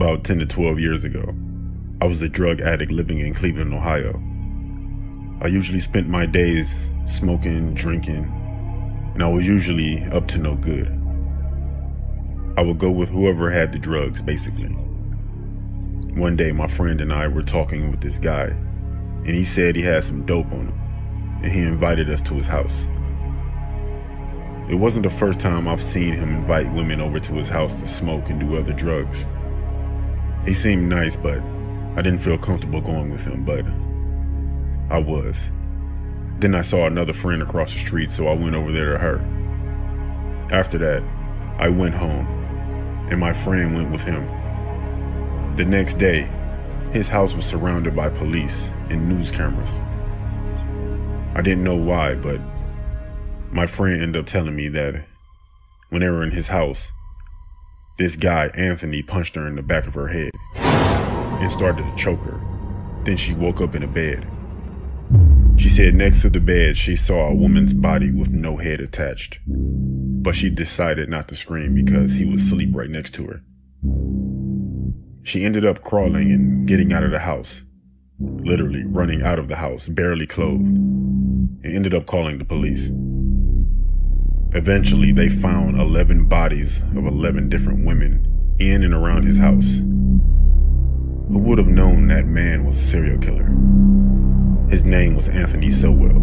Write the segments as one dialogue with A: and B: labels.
A: About 10 to 12 years ago, I was a drug addict living in Cleveland, Ohio. I usually spent my days smoking, drinking, and I was usually up to no good. I would go with whoever had the drugs, basically. One day, my friend and I were talking with this guy, and he said he had some dope on him, and he invited us to his house. It wasn't the first time I've seen him invite women over to his house to smoke and do other drugs. He seemed nice, but I didn't feel comfortable going with him, but I was. Then I saw another friend across the street, so I went over there to her. After that, I went home, and my friend went with him. The next day, his house was surrounded by police and news cameras. I didn't know why, but my friend ended up telling me that when they were in his house, this guy, Anthony, punched her in the back of her head and started to choke her. Then she woke up in a bed. She said next to the bed, she saw a woman's body with no head attached, but she decided not to scream because he was asleep right next to her. She ended up crawling and getting out of the house, literally running out of the house, barely clothed, and ended up calling the police. Eventually, they found 11 bodies of 11 different women in and around his house. Who would have known that man was a serial killer? His name was Anthony Sowell.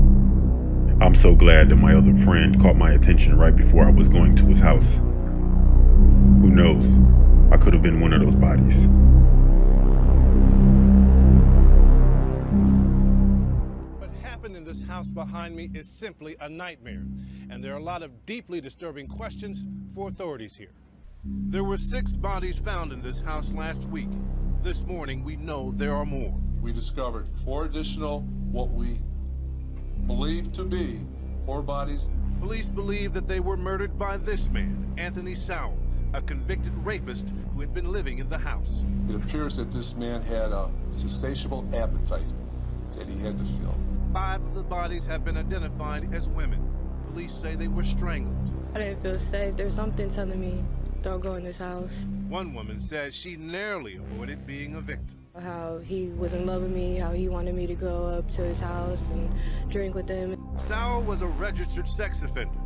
A: I'm so glad that my other friend caught my attention right before I was going to his house. Who knows? I could have been one of those bodies.
B: In this house behind me is simply a nightmare, and there are a lot of deeply disturbing questions for authorities here. There were 6 bodies found in this house last week. This morning, we know there are more.
C: We discovered 4 additional, what we believe to be 4 bodies.
B: Police believe that they were murdered by this man, Anthony Sowell, a convicted rapist who had been living in the house.
C: It appears that this man had a insatiable appetite that he had to fill.
B: 5 of the bodies have been identified as women. Police say they were strangled.
D: I didn't feel safe. There's something telling me, don't go in this house.
B: One woman says she narrowly avoided being a victim.
D: How he was in love with me, how he wanted me to go up to his house and drink with him.
B: Sowell was a registered sex offender.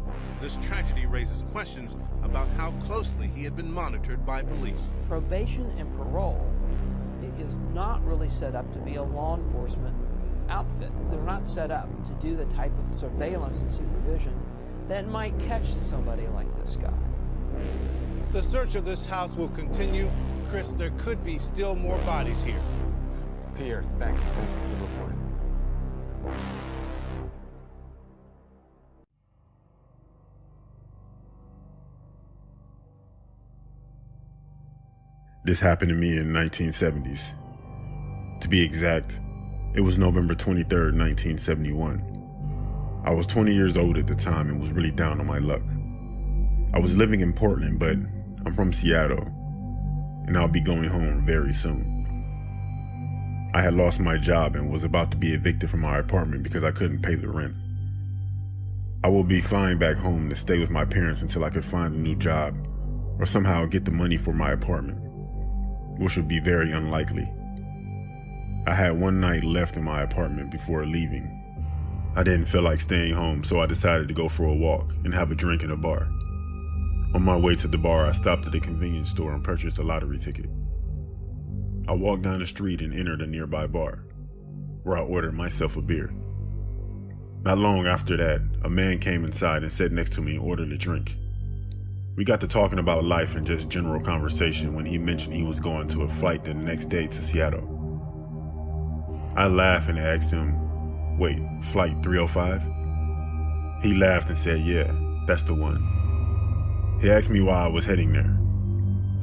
B: This tragedy raises questions about how closely he had been monitored by police.
E: Probation and parole is not really set up to be a law enforcement outfit. They're not set up to do the type of surveillance and supervision that might catch somebody like this guy.
B: The search of this house will continue. Chris, there could be still more bodies here.
F: Pierre, thank you for the report.
A: This happened to me in the 1970s. To be exact, it was November 23rd, 1971. I was 20 years old at the time and was really down on my luck. I was living in Portland, but I'm from Seattle, and I'll be going home very soon. I had lost my job and was about to be evicted from my apartment because I couldn't pay the rent. I will be flying back home to stay with my parents until I could find a new job or somehow get the money for my apartment, which would be very unlikely. I had one night left in my apartment before leaving. I didn't feel like staying home, so I decided to go for a walk and have a drink in a bar. On my way to the bar, I stopped at a convenience store and purchased a lottery ticket. I walked down the street and entered a nearby bar, where I ordered myself a beer. Not long after that, a man came inside and sat next to me and ordered a drink. We got to talking about life and just general conversation when he mentioned he was going to a flight the next day to Seattle. I laughed and asked him, "Wait, flight 305? He laughed and said, "Yeah, that's the one." He asked me why I was heading there.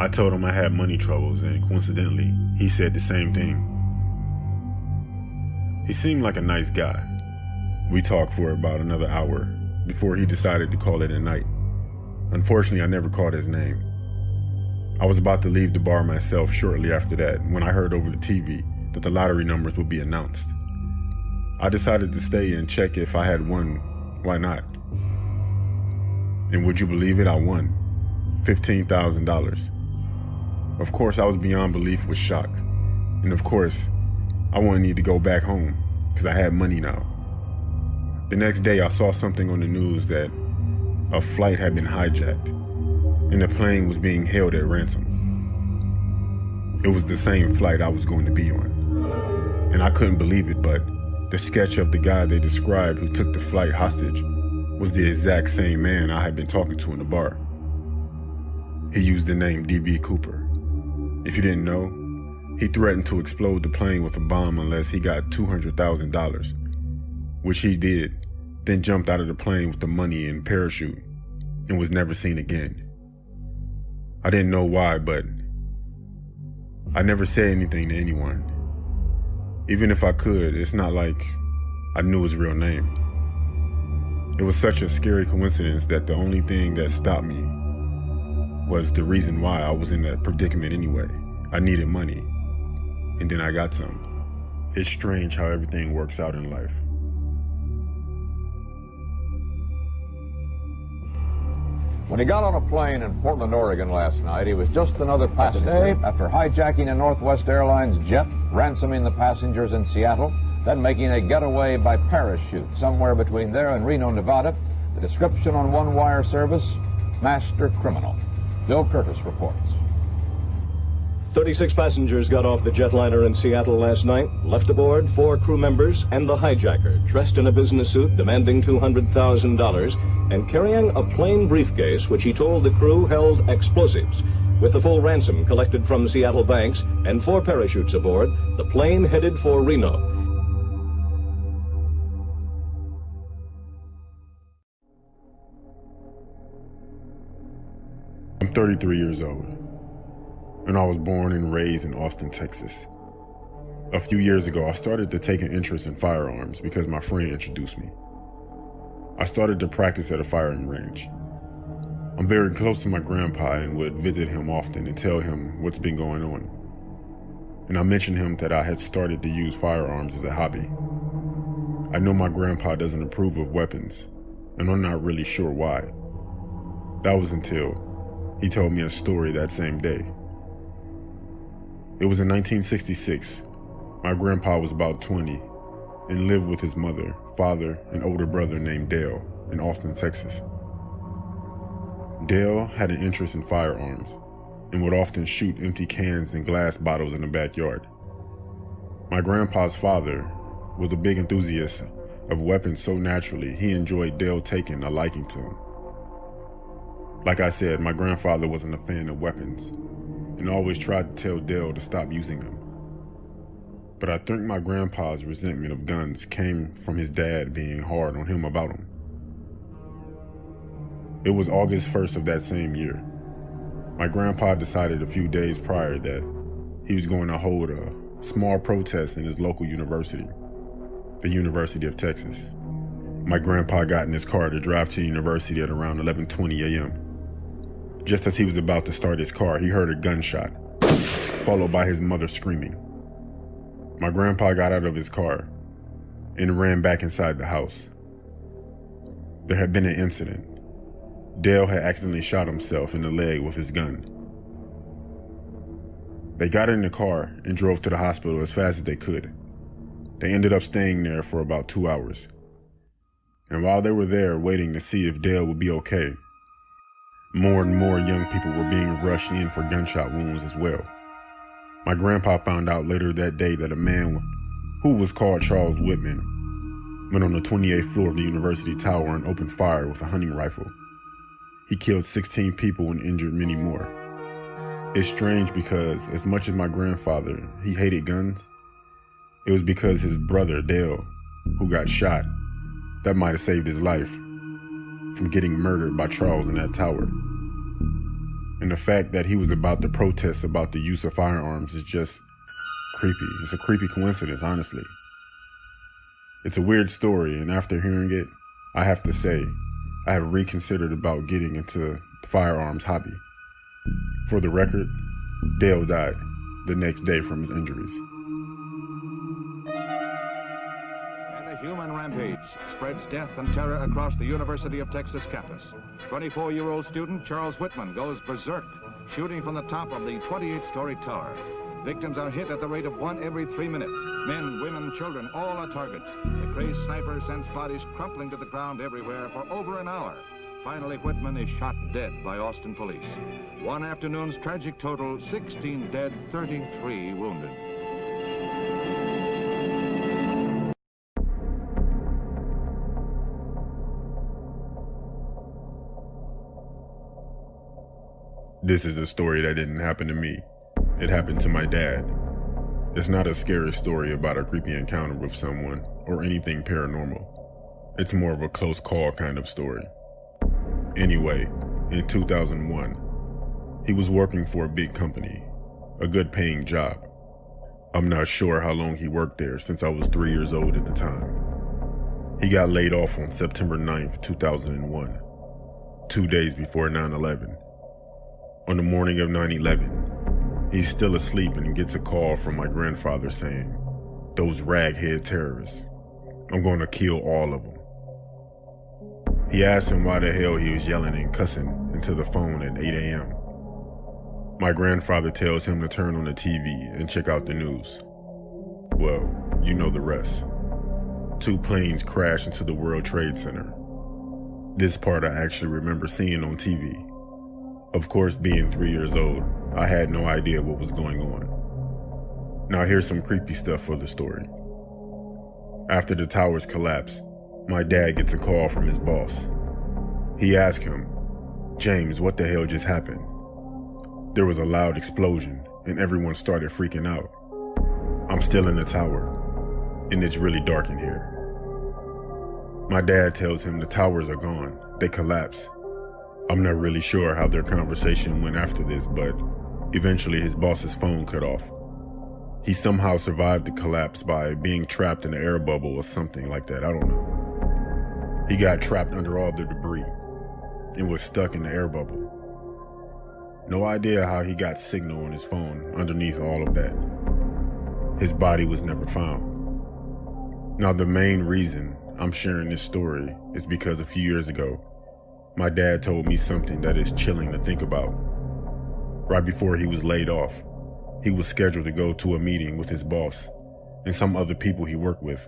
A: I told him I had money troubles, and coincidentally, he said the same thing. He seemed like a nice guy. We talked for about another hour before he decided to call it a night. Unfortunately, I never caught his name. I was about to leave the bar myself shortly after that when I heard over the TV that the lottery numbers would be announced. I decided to stay and check if I had won. Why not? And would you believe it? I won $15,000. Of course, I was beyond belief with shock. And of course, I wouldn't need to go back home because I had money now. The next day, I saw something on the news that a flight had been hijacked and the plane was being held at ransom. It was the same flight I was going to be on. And I couldn't believe it, but the sketch of the guy they described who took the flight hostage was the exact same man I had been talking to in the bar. He used the name D.B. Cooper. If you didn't know, he threatened to explode the plane with a bomb unless he got $200,000, which he did, then jumped out of the plane with the money and parachute and was never seen again. I didn't know why, but I never said anything to anyone. Even if I could, it's not like I knew his real name. It was such a scary coincidence that the only thing that stopped me was the reason why I was in that predicament anyway. I needed money, and then I got some. It's strange how everything works out in life.
G: When he got on a plane in Portland, Oregon last night, he was just another passenger after hijacking a Northwest Airlines jet, ransoming the passengers in Seattle, then making a getaway by parachute somewhere between there and Reno, Nevada. The description on one wire service, master criminal. Bill Curtis reports.
H: 36 passengers got off the jetliner in Seattle last night, left aboard 4 crew members and the hijacker, dressed in a business suit demanding $200,000 and carrying a plain briefcase which he told the crew held explosives. With the full ransom collected from Seattle banks and 4 parachutes aboard, the plane headed for Reno.
A: I'm 33 years old, and I was born and raised in Austin, Texas. A few years ago, I started to take an interest in firearms because my friend introduced me. I started to practice at a firing range. I'm very close to my grandpa and would visit him often and tell him what's been going on. And I mentioned him that I had started to use firearms as a hobby. I know my grandpa doesn't approve of weapons, and I'm not really sure why. That was until he told me a story that same day. It was in 1966. My grandpa was about 20 and lived with his mother, father, and older brother named Dale in Austin, Texas. Dale had an interest in firearms and would often shoot empty cans and glass bottles in the backyard. My grandpa's father was a big enthusiast of weapons, so naturally he enjoyed Dale taking a liking to him. Like I said, my grandfather wasn't a fan of weapons and always tried to tell Dale to stop using them. But I think my grandpa's resentment of guns came from his dad being hard on him about them. It was August 1st of that same year. My grandpa decided a few days prior that he was going to hold a small protest in his local university, the University of Texas. My grandpa got in his car to drive to the university at around 11:20 a.m. Just as he was about to start his car, he heard a gunshot, followed by his mother screaming. My grandpa got out of his car and ran back inside the house. There had been an incident. Dale had accidentally shot himself in the leg with his gun. They got in the car and drove to the hospital as fast as they could. They ended up staying there for about 2 hours. And while they were there waiting to see if Dale would be okay, more and more young people were being rushed in for gunshot wounds as well. My grandpa found out later that day that a man who was called Charles Whitman went on the 28th floor of the university tower and opened fire with a hunting rifle. He killed 16 people and injured many more. It's strange because as much as my grandfather, he hated guns, it was because his brother, Dale, who got shot, that might have saved his life from getting murdered by Charles in that tower. And the fact that he was about to protest about the use of firearms is just creepy. It's a creepy coincidence, honestly. It's a weird story, and after hearing it, I have to say, I have reconsidered about getting into the firearms hobby. For the record, Dale died the next day from his injuries.
I: And a human rampage spreads death and terror across the University of Texas campus. 24-year-old student Charles Whitman goes berserk shooting from the top of the 28-story tower. Victims are hit at the rate of 1 every 3 minutes. Men, women, children, all are targets. The crazed sniper sends bodies crumpling to the ground everywhere for over an hour. Finally, Whitman is shot dead by Austin police. One afternoon's tragic total, 16 dead, 33 wounded.
A: This is a story that didn't happen to me. It happened to my dad. It's not a scary story about a creepy encounter with someone or anything paranormal. It's more of a close call kind of story. Anyway, in 2001, he was working for a big company, a good paying job. I'm not sure how long he worked there since I was 3 years old at the time. He got laid off on September 9th, 2001, 2 days before 9/11. On the morning of 9/11, he's still asleep and gets a call from my grandfather saying, "Those raghead terrorists, I'm going to kill all of them." He asked him why the hell he was yelling and cussing into the phone at 8 a.m. My grandfather tells him to turn on the TV and check out the news. Well, you know the rest. 2 planes crashed into the World Trade Center. This part I actually remember seeing on TV. Of course, being 3 years old, I had no idea what was going on. Now here's some creepy stuff for the story. After the towers collapsed, my dad gets a call from his boss. He asked him, "James, what the hell just happened?" There was a loud explosion and everyone started freaking out. I'm still in the tower and it's really dark in here. My dad tells him the towers are gone, they collapsed. I'm not really sure how their conversation went after this, but eventually his boss's phone cut off. He somehow survived the collapse by being trapped in an air bubble or something like that, I don't know. He got trapped under all the debris and was stuck in the air bubble. No idea how he got signal on his phone underneath all of that. His body was never found. Now the main reason I'm sharing this story is because a few years ago, my dad told me something that is chilling to think about. Right before he was laid off, he was scheduled to go to a meeting with his boss and some other people he worked with.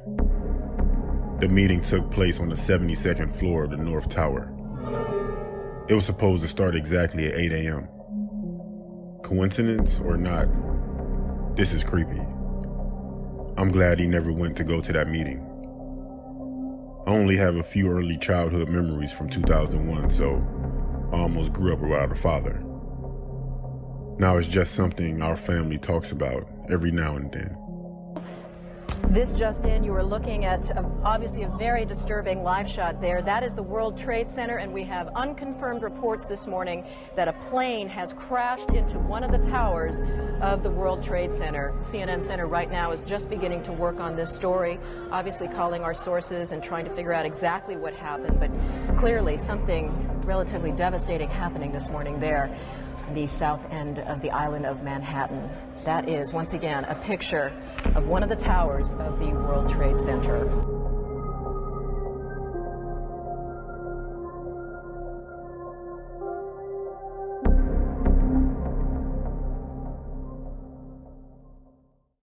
A: The meeting took place on the 72nd floor of the North Tower. It was supposed to start exactly at 8 a.m. Coincidence or not, this is creepy. I'm glad he never went to go to that meeting. I only have a few early childhood memories from 2001, so I almost grew up without a father. Now it's just something our family talks about every now and then.
J: This just in, you are looking at obviously a very disturbing live shot there. That is the World Trade Center, and we have unconfirmed reports this morning that a plane has crashed into one of the towers of the World Trade Center. CNN Center right now is just beginning to work on this story, obviously calling our sources and trying to figure out exactly what happened, but clearly something relatively devastating happening this morning there, the south end of the island of Manhattan. That is, once again, a picture of one of the towers of the World Trade Center.